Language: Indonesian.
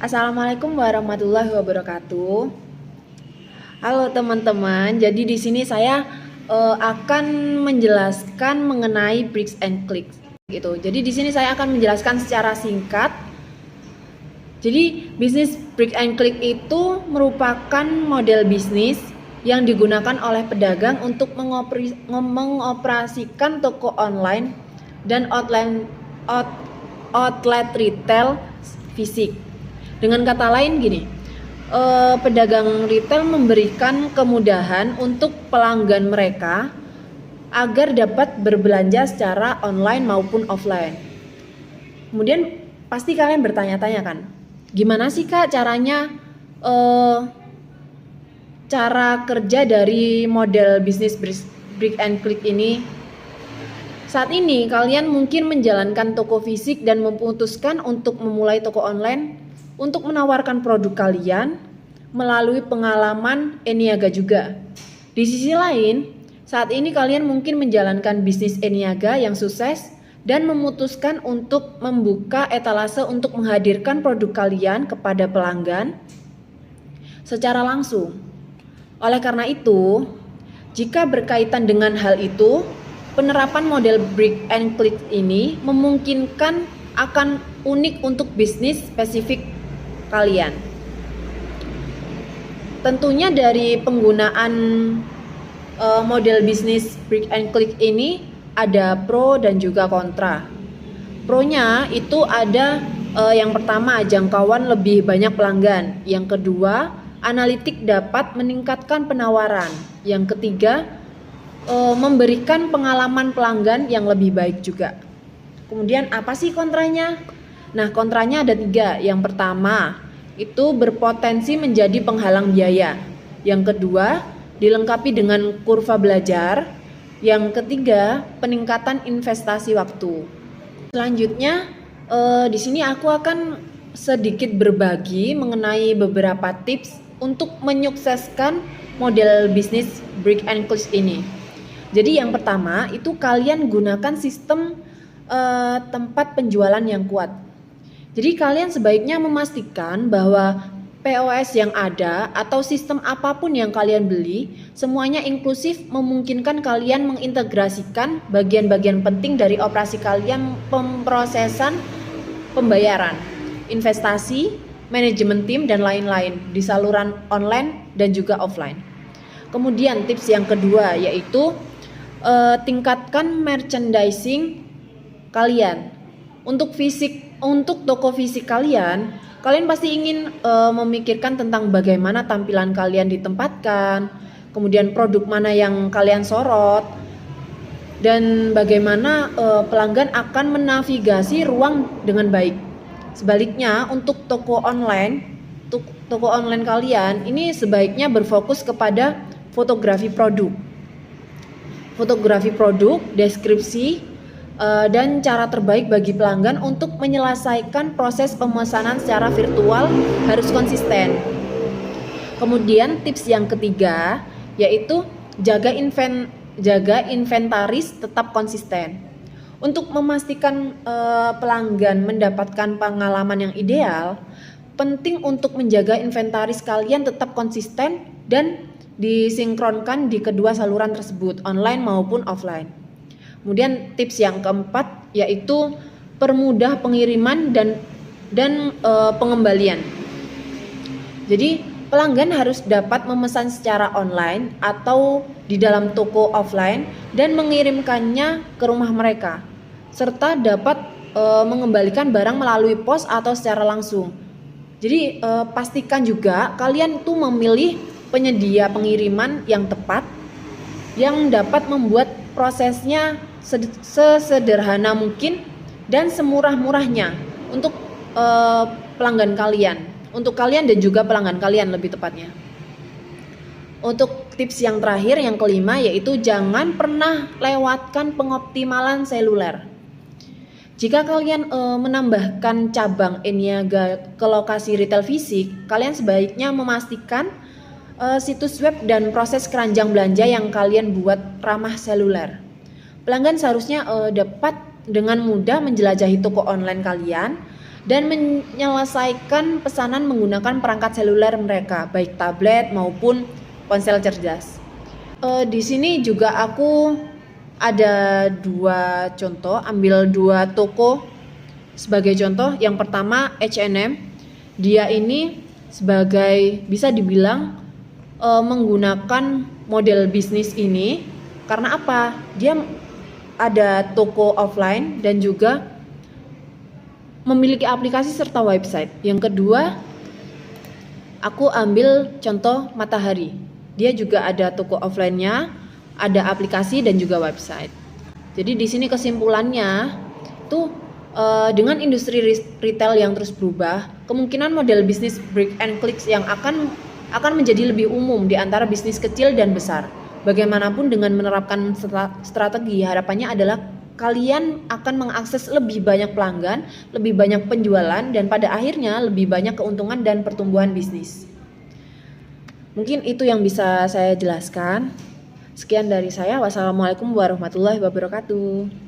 Assalamualaikum warahmatullahi wabarakatuh. Halo teman-teman, jadi di sini saya akan menjelaskan mengenai bricks and clicks gitu. Jadi di sini saya akan menjelaskan secara singkat. Jadi bisnis brick and click itu merupakan model bisnis yang digunakan oleh pedagang untuk mengoperasikan toko online dan outlet retail fisik. Dengan kata lain gini, pedagang retail memberikan kemudahan untuk pelanggan mereka agar dapat berbelanja secara online maupun offline. Kemudian pasti kalian bertanya-tanya kan, gimana sih Kak caranya cara kerja dari model bisnis brick and click ini? Saat ini kalian mungkin menjalankan toko fisik dan memutuskan untuk memulai toko online untuk menawarkan produk kalian melalui pengalaman e-niaga juga. Di sisi lain, saat ini kalian mungkin menjalankan bisnis e-niaga yang sukses dan memutuskan untuk membuka etalase untuk menghadirkan produk kalian kepada pelanggan secara langsung. Oleh karena itu, jika berkaitan dengan hal itu, penerapan model brick and click ini memungkinkan akan unik untuk bisnis spesifik kalian. Tentunya dari penggunaan model bisnis brick and click ini ada pro dan juga kontra. Pro-nya itu ada yang pertama, jangkauan lebih banyak pelanggan. Yang kedua, analitik dapat meningkatkan penawaran. Yang ketiga, memberikan pengalaman pelanggan yang lebih baik juga. Kemudian apa sih kontranya? Nah, kontranya ada 3. Yang pertama, itu berpotensi menjadi penghalang biaya. Yang kedua, dilengkapi dengan kurva belajar. Yang ketiga, peningkatan investasi waktu. Selanjutnya, di sini aku akan sedikit berbagi mengenai beberapa tips untuk menyukseskan model bisnis brick and click ini. Jadi yang pertama, itu kalian gunakan sistem tempat penjualan yang kuat. Jadi kalian sebaiknya memastikan bahwa POS yang ada atau sistem apapun yang kalian beli, semuanya inklusif, memungkinkan kalian mengintegrasikan bagian-bagian penting dari operasi kalian, pemrosesan pembayaran, investasi, manajemen tim, dan lain-lain di saluran online dan juga offline. Kemudian tips yang kedua yaitu tingkatkan merchandising kalian. Untuk toko fisik kalian pasti ingin memikirkan tentang bagaimana tampilan kalian ditempatkan, kemudian produk mana yang kalian sorot, dan bagaimana pelanggan akan menavigasi ruang dengan baik. Sebaliknya, untuk toko online kalian ini sebaiknya berfokus kepada fotografi produk, deskripsi, dan cara terbaik bagi pelanggan untuk menyelesaikan proses pemesanan secara virtual harus konsisten. Kemudian tips yang ketiga yaitu jaga inventaris tetap konsisten. Untuk memastikan pelanggan mendapatkan pengalaman yang ideal, penting untuk menjaga inventaris kalian tetap konsisten dan disinkronkan di kedua saluran tersebut, online maupun offline. Kemudian tips yang keempat yaitu permudah pengiriman dan pengembalian. Jadi pelanggan harus dapat memesan secara online atau di dalam toko offline dan mengirimkannya ke rumah mereka, serta dapat mengembalikan barang melalui pos atau secara langsung. Jadi pastikan juga kalian tuh memilih penyedia pengiriman yang tepat yang dapat membuat prosesnya sesederhana mungkin dan semurah-murahnya untuk pelanggan kalian, untuk kalian dan juga pelanggan kalian lebih tepatnya. Untuk tips yang terakhir, yang kelima, yaitu jangan pernah lewatkan pengoptimalan seluler. Jika kalian menambahkan cabang e-niaga ke lokasi retail fisik, kalian sebaiknya memastikan situs web dan proses keranjang belanja yang kalian buat ramah seluler. Pelanggan seharusnya dapat dengan mudah menjelajahi toko online kalian dan menyelesaikan pesanan menggunakan perangkat seluler mereka, baik tablet maupun ponsel cerdas. Di sini juga aku ada 2 contoh, ambil 2 toko sebagai contoh. Yang pertama H&M, dia ini sebagai bisa dibilang menggunakan model bisnis ini karena apa? Dia ada toko offline dan juga memiliki aplikasi serta website. Yang kedua, aku ambil contoh Matahari. Dia juga ada toko offline-nya, ada aplikasi dan juga website. Jadi di sini kesimpulannya tuh dengan industri retail yang terus berubah, kemungkinan model bisnis break and clicks yang akan menjadi lebih umum di antara bisnis kecil dan besar. Bagaimanapun dengan menerapkan strategi, harapannya adalah kalian akan mengakses lebih banyak pelanggan, lebih banyak penjualan, dan pada akhirnya lebih banyak keuntungan dan pertumbuhan bisnis. Mungkin itu yang bisa saya jelaskan. Sekian dari saya. Wassalamualaikum warahmatullahi wabarakatuh.